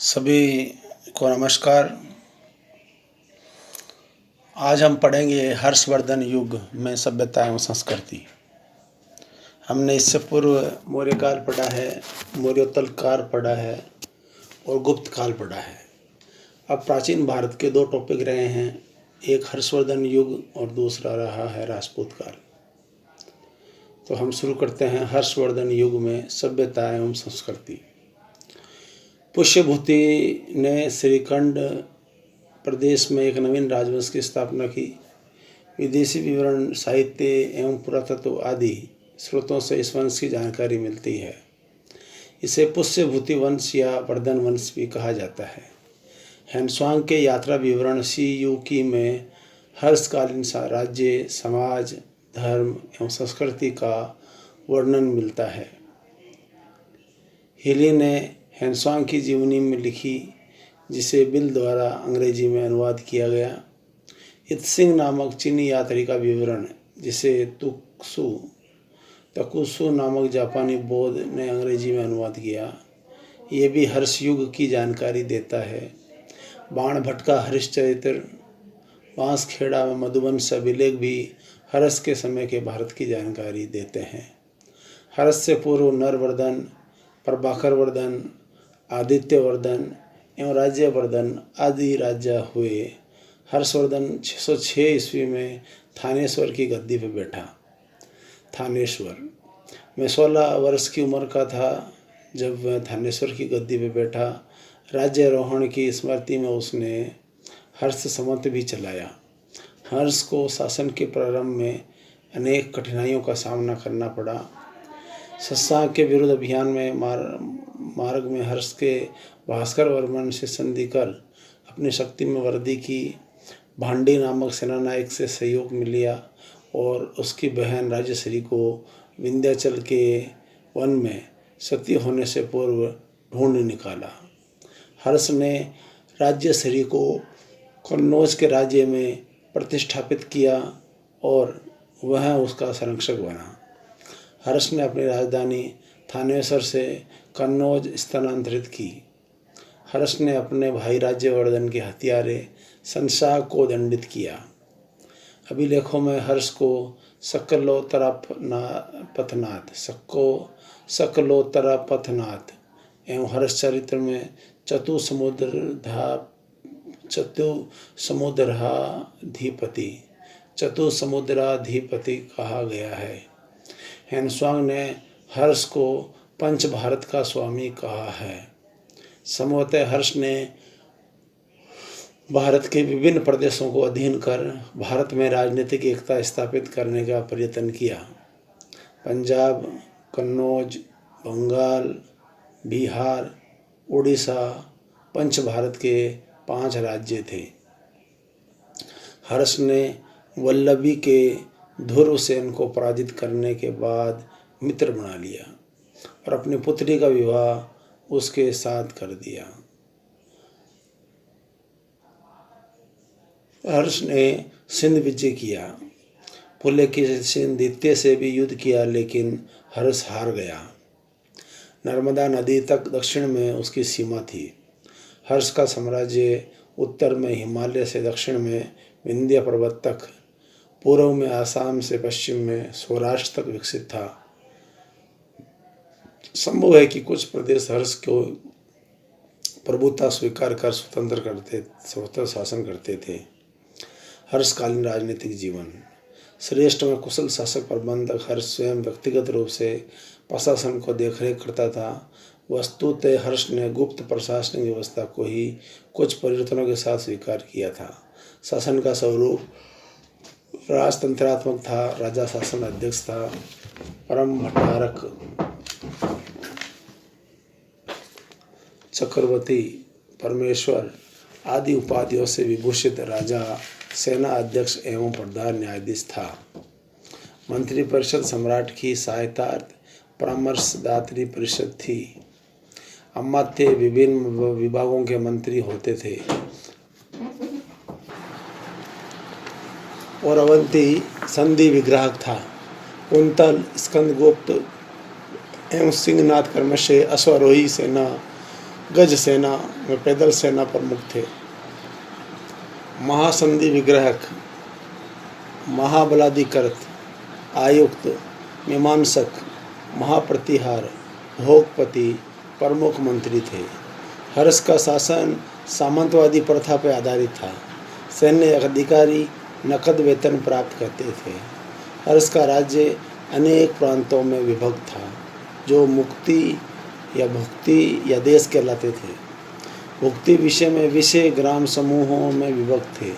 सभी को नमस्कार। आज हम पढ़ेंगे हर्षवर्धन युग में सभ्यता एवं संस्कृति। हमने इससे पूर्व मौर्य काल पढ़ा है, मौर्योत्तर काल पढ़ा है और गुप्त काल पढ़ा है। अब प्राचीन भारत के दो टॉपिक रहे हैं, एक हर्षवर्धन युग और दूसरा रहा है राजपूत काल। तो हम शुरू करते हैं हर्षवर्धन युग में सभ्यता एवं संस्कृति। पुष्यभूति ने श्रीखंड प्रदेश में एक नवीन राजवंश की स्थापना की। विदेशी विवरण, साहित्य एवं पुरातत्व आदि स्रोतों से इस वंश की जानकारी मिलती है। इसे पुष्यभूति वंश या वर्धन वंश भी कहा जाता है। ह्वेनसांग के यात्रा विवरण सी.यू.की में हर्षकालीन राज्य, समाज, धर्म एवं संस्कृति का वर्णन मिलता है। हिली ने ह्वेनसांग की जीवनी में लिखी, जिसे बिल द्वारा अंग्रेजी में अनुवाद किया गया। इत्सिंग नामक चीनी यात्री का विवरण, जिसे तकुसु नामक जापानी बौद्ध ने अंग्रेजी में अनुवाद किया, ये भी हर्ष युग की जानकारी देता है। बाण भट्ट का हरिश्चरित्र, बांसखेड़ा में मधुवंश अभिलेख भी हर्ष के समय के भारत की जानकारी देते हैं। हर्ष से पूर्व नरवर्धन, प्रभाकरवर्धन, आदित्यवर्धन एवं राज्यवर्धन आदि राजा हुए। हर्षवर्धन 606 ईस्वी में थानेश्वर की गद्दी पर बैठा। थानेश्वर में 16 वर्ष की उम्र का था जब वह थानेश्वर की गद्दी पर बैठा। राज्यारोहण की स्मृति में उसने हर्ष संवत भी चलाया। हर्ष को शासन के प्रारंभ में अनेक कठिनाइयों का सामना करना पड़ा। शशांक के विरुद्ध अभियान में मार्ग में हर्ष के भास्कर वर्मन से संधि कर अपनी शक्ति में वृद्धि की। भांडी नामक सेनानायक से सहयोग मिला और उसकी बहन राजश्री को विंध्याचल के वन में सती होने से पूर्व ढूंढ निकाला। हर्ष ने राजश्री को कन्नौज के राज्य में प्रतिष्ठापित किया और वह उसका संरक्षक बना। हर्ष ने अपनी राजधानी थानेश्वर से कन्नौज स्थानांतरित की। हर्ष ने अपने भाई राज्यवर्धन के हत्यारे शंशाह को दंडित किया। अभिलेखों में हर्ष को सकलोतरापथनाथ एवं हर्ष चरित्र में चतुसमुद्राधिपति कहा गया है। ह्वेनसांग ने हर्ष को पंच भारत का स्वामी कहा है। संभवतः हर्ष ने भारत के विभिन्न प्रदेशों को अधीन कर भारत में राजनीतिक एकता स्थापित करने का प्रयत्न किया। पंजाब, कन्नौज, बंगाल, बिहार, उड़ीसा पंच भारत के 5 राज्य थे। हर्ष ने वल्लभी के धुर्वसेन को पराजित करने के बाद मित्र बना लिया और अपनी पुत्री का विवाह उसके साथ कर दिया। हर्ष ने सिंध विजय किया। पुलकेशिन से भी युद्ध किया, लेकिन हर्ष हार गया। नर्मदा नदी तक दक्षिण में उसकी सीमा थी। हर्ष का साम्राज्य उत्तर में हिमालय से दक्षिण में विंध्य पर्वत तक, पूर्व में आसाम से पश्चिम में सौराष्ट्र तक विकसित था। संभव है कि कुछ प्रदेश हर्ष को प्रभुता स्वीकार कर स्वतंत्र शासन करते थे। हर्षकालीन राजनीतिक जीवन। श्रेष्ठ में कुशल शासक प्रबंधक हर्ष स्वयं व्यक्तिगत रूप से प्रशासन को देखरेख करता था। वस्तुतः हर्ष ने गुप्त प्रशासनिक व्यवस्था को ही कुछ परिवर्तनों के साथ स्वीकार किया था। शासन का स्वरूप राजतंत्रात्मक था। राजा शासन अध्यक्ष था। परम भट्टारक, चक्रवर्ती, परमेश्वर आदि उपाधियों से विभूषित राजा सेना अध्यक्ष एवं प्रधान न्यायाधीश था। मंत्रिपरिषद सम्राट की सहायतार्थ परामर्शदात्री परिषद थी। अमात्य विभिन्न विभागों के मंत्री होते थे और अवंती संधि विग्राहक था। कुंतल, स्कंदगुप्त एवं सिंहनाथ क्रमशः अश्वारोही सेना गज सेना में पैदल सेना प्रमुख थे। महासंधि विग्रहक, महाबलाधिकृत, आयुक्त, मीमांसक, महाप्रतिहार, भोगपति प्रमुख मंत्री थे। हर्ष का शासन सामंतवादी प्रथा पर आधारित था। सैन्य अधिकारी नकद वेतन प्राप्त करते थे। हर्ष का राज्य अनेक प्रांतों में विभक्त था, जो मुक्ति या भुक्ति या देश कहलाते थे। भुक्ति विषय में विषय ग्राम समूहों में विभक्त थे।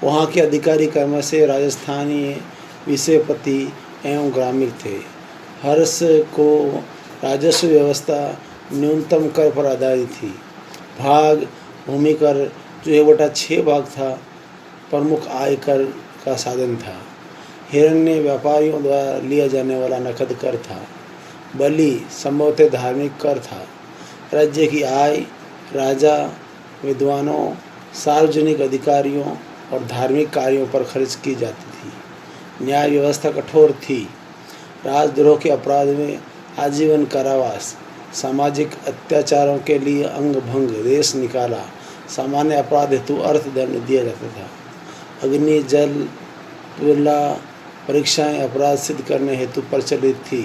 वहाँ के अधिकारी क्रम से राजस्थानीय, विषयपति एवं ग्रामीण थे। हर्ष को राजस्व व्यवस्था न्यूनतम कर पर आधारित थी। भाग भूमि कर जो 1/6 भाग था, प्रमुख आय कर का साधन था। हिरण्य व्यापारियों द्वारा लिया जाने वाला नकद कर था। बलि संभवतः धार्मिक कर था। राज्य की आय राजा, विद्वानों, सार्वजनिक अधिकारियों और धार्मिक कार्यों पर खर्च की जाती थी। न्याय व्यवस्था कठोर थी। राजद्रोह के अपराध में आजीवन कारावास, सामाजिक अत्याचारों के लिए अंग भंग, देश निकाला, सामान्य अपराध हेतु अर्थदंड दिया जाता था। अग्नि, जल, तुला परीक्षाएं अपराध सिद्ध करने हेतु प्रचलित थी।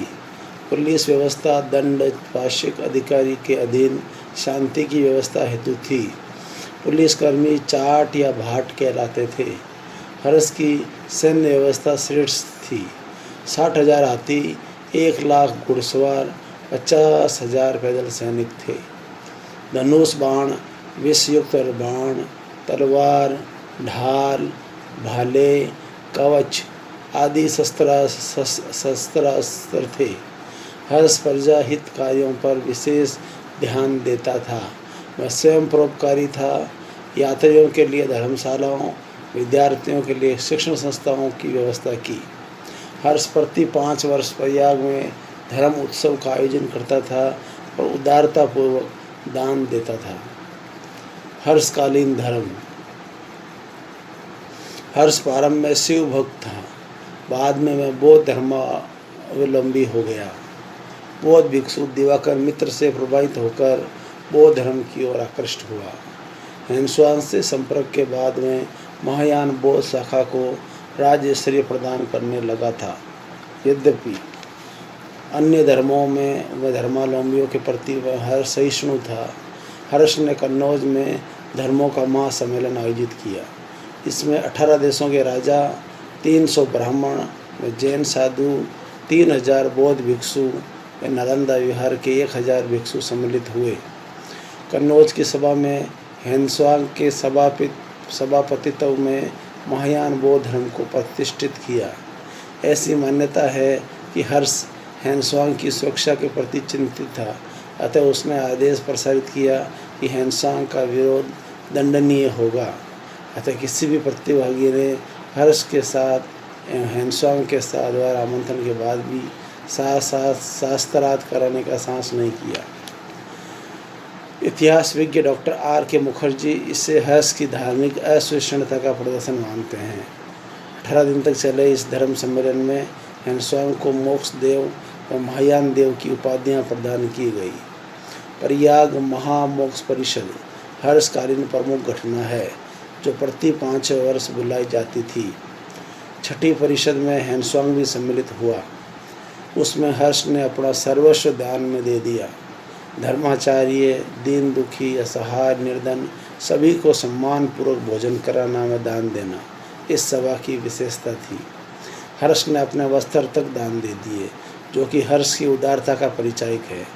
पुलिस व्यवस्था दंड पाशिक अधिकारी के अधीन शांति की व्यवस्था हेतु थी। पुलिसकर्मी चाट या भाट कहलाते थे। हर्ष की सैन्य व्यवस्था श्रेष्ठ थी। 60,000 हाथी, 1 लाख घुड़सवार, 50,000 पैदल सैनिक थे। धनुष बाण, विषयुक्त बाण, तलवार, ढाल, भाले, कवच आदि शस्त्रास्त्र थे। हर्ष प्रजा हित कार्यों पर विशेष ध्यान देता था। वह स्वयं परोपकारी था। यात्रियों के लिए धर्मशालाओं, विद्यार्थियों के लिए शिक्षण संस्थाओं की व्यवस्था की। हर्ष प्रति 5 वर्ष प्रयाग में धर्म उत्सव का आयोजन करता था और उदारतापूर्वक दान देता था। हर्षकालीन धर्म। हर्ष प्रारंभ में शिव भक्त था। बाद में वह बौद्ध धर्मावलंबी हो गया। बौद्ध भिक्षु दिवाकर मित्र से प्रभावित होकर बौद्ध धर्म की ओर आकृष्ट हुआ। ह्वेन-त्सांग से संपर्क के बाद में महायान बौद्ध शाखा को राज्य श्रेय प्रदान करने लगा था। यद्यपि अन्य धर्मों में वह धर्मावलंबियों के प्रति वह हर्ष सहिष्णु था। हर्ष ने कन्नौज में धर्मों का महासम्मेलन आयोजित किया। इसमें 18 देशों के राजा, 300 ब्राह्मण व जैन साधु, 3000 बौद्ध भिक्षु व नालंदा विहार के 1000 भिक्षु सम्मिलित हुए। कन्नौज की सभा में ह्वेन-त्सांग के सभापतित्व में महायान बौद्ध धर्म को प्रतिष्ठित किया। ऐसी मान्यता है कि हर्ष ह्वेन-त्सांग की सुरक्षा के प्रति चिंतित था, अतः उसने आदेश प्रसारित किया कि ह्वेन-त्सांग का विरोध दंडनीय होगा। अतः किसी भी प्रतिभागी ने हर्ष के साथ ह्वेन-त्सांग के साथ द्वारा आमंत्रण के बाद भी शास्त्रार्थ कराने का साहस नहीं किया। इतिहासविज्ञ डॉक्टर R.K. मुखर्जी इसे हर्ष की धार्मिक असहिष्णुता का प्रदर्शन मानते हैं। 18 दिन तक चले इस धर्म सम्मेलन में ह्वेन-त्सांग को मोक्ष देव व महायान देव की उपाधियां प्रदान की गई। प्रयाग महामोक्ष परिषद हर्षकालीन प्रमुख घटना है, जो प्रति 5 वर्ष बुलाई जाती थी। छठी परिषद में ह्वेन-त्सांग भी सम्मिलित हुआ। उसमें हर्ष ने अपना सर्वस्व दान में दे दिया। धर्माचार्य, दीन दुखी, असहाय, निर्धन सभी को सम्मानपूर्वक भोजन कराना व दान देना इस सभा की विशेषता थी। हर्ष ने अपने वस्त्र तक दान दे दिए, जो कि हर्ष की उदारता का परिचायक है।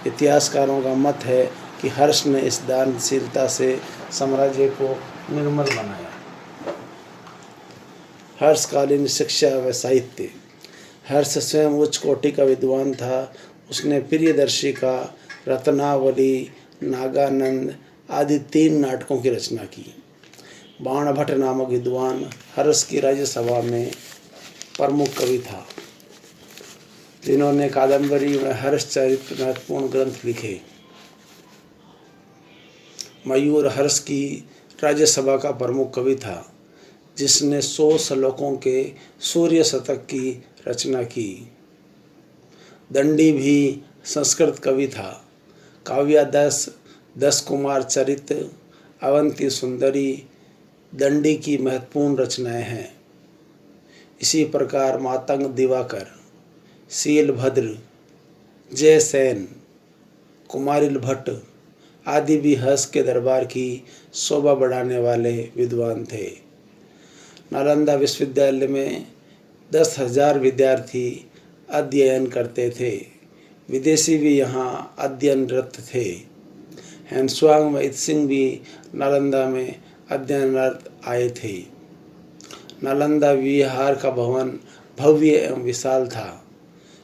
इतिहासकारों का मत है कि हर्ष ने इस दानशीलता से साम्राज्य को निर्मल बनाया। हर्षकालीन शिक्षा व साहित्य। हर्ष स्वयं उच्च कोटि का विद्वान था। उसने प्रियदर्शिका, रत्नावली, नागानंद आदि 3 नाटकों की रचना की। बाणभट्ट नामक विद्वान हर्ष की राज्यसभा में प्रमुख कवि था, जिन्होंने कादम्बरी में हर्षचरित महत्वपूर्ण ग्रंथ लिखे। मयूर हर्ष की राज्यसभा का प्रमुख कवि था, जिसने 100 श्लोकों के सूर्य शतक की रचना की। दंडी भी संस्कृत कवि था। काव्यादर्श 10 कुमार चरित, अवंती सुंदरी, दंडी की महत्वपूर्ण रचनाएं हैं। इसी प्रकार मातंग दिवाकर, शीलभद्र, जयसेन, कुमारिल भट्ट आदि भी हर्ष के दरबार की शोभा बढ़ाने वाले विद्वान थे। नालंदा विश्वविद्यालय में 10,000 विद्यार्थी अध्ययन करते थे। विदेशी भी यहाँ अध्ययनरत थे। हैंसुआंग व इत्सिंग भी नालंदा में अध्ययनरत आए थे। नालंदा विहार का भवन भव्य एवं विशाल था।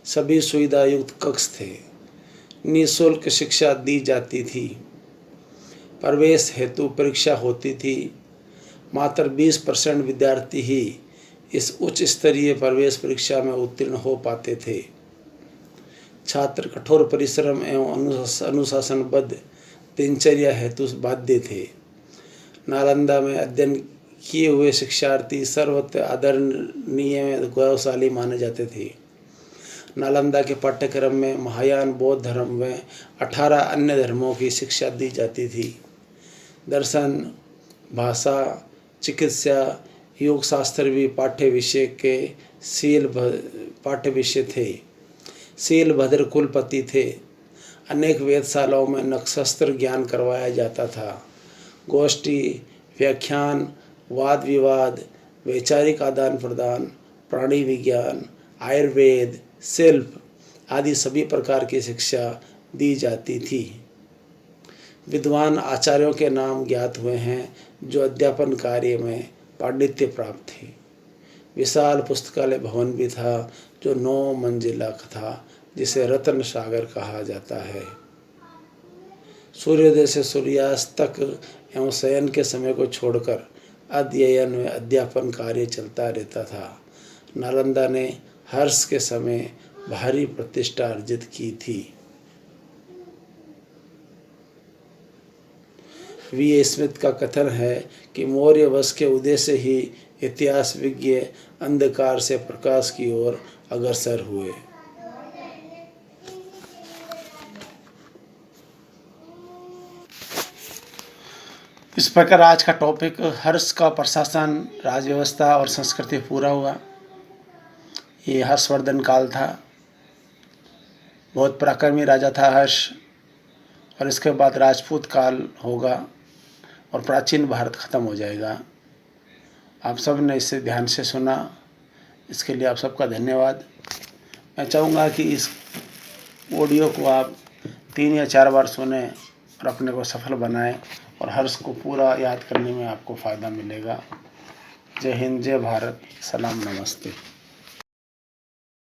सभी सुविधा युक्त कक्ष थे। निःशुल्क शिक्षा दी जाती थी। प्रवेश हेतु परीक्षा होती थी। मात्र 20% विद्यार्थी ही इस उच्च स्तरीय प्रवेश परीक्षा में उत्तीर्ण हो पाते थे। छात्र कठोर परिश्रम एवं अनुशासनबद्ध दिनचर्या हेतु बाध्य थे। नालंदा में अध्ययन किए हुए शिक्षार्थी सर्वत्र आदरणीय गौरवशाली माने जाते थे। नालंदा के पाठ्यक्रम में महायान बौद्ध धर्म व 18 अन्य धर्मों की शिक्षा दी जाती थी। दर्शन, भाषा, चिकित्सा, योग शास्त्र भी पाठ्य विषय के पाठ्य विषय थे। शीलभद्र कुलपति थे। अनेक वेधशालाओं में नक्षत्र ज्ञान करवाया जाता था। गोष्ठी, व्याख्यान, वाद विवाद, वैचारिक आदान प्रदान, प्राणी विज्ञान, आयुर्वेद, शिल्प आदि सभी प्रकार की शिक्षा दी जाती थी। विद्वान आचार्यों के नाम ज्ञात हुए हैं जो अध्यापन कार्य में पांडित्य प्राप्त थे। विशाल पुस्तकालय भवन भी था जो 9 मंजिला था, जिसे रत्न सागर कहा जाता है। सूर्योदय से सूर्यास्त तक एवं शयन के समय को छोड़कर अध्ययन व अध्यापन कार्य चलता रहता था। नालंदा ने हर्ष के समय भारी प्रतिष्ठा अर्जित की थी। वी स्मिथ का कथन है कि मौर्य वंश के उदय से ही इतिहास विज्ञ अंधकार से प्रकाश की ओर अग्रसर हुए। इस प्रकार आज का टॉपिक हर्ष का प्रशासन, राजव्यवस्था और संस्कृति पूरा हुआ। ये हर्षवर्धन काल था। बहुत पराक्रमी राजा था हर्ष, और इसके बाद राजपूत काल होगा और प्राचीन भारत खत्म हो जाएगा। आप सब ने इसे ध्यान से सुना, इसके लिए आप सबका धन्यवाद। मैं चाहूँगा कि इस ऑडियो को आप 3 या 4 बार सुने और अपने को सफल बनाएं, और हर्ष को पूरा याद करने में आपको फ़ायदा मिलेगा। जय हिंद, जय भारत, सलाम, नमस्ते।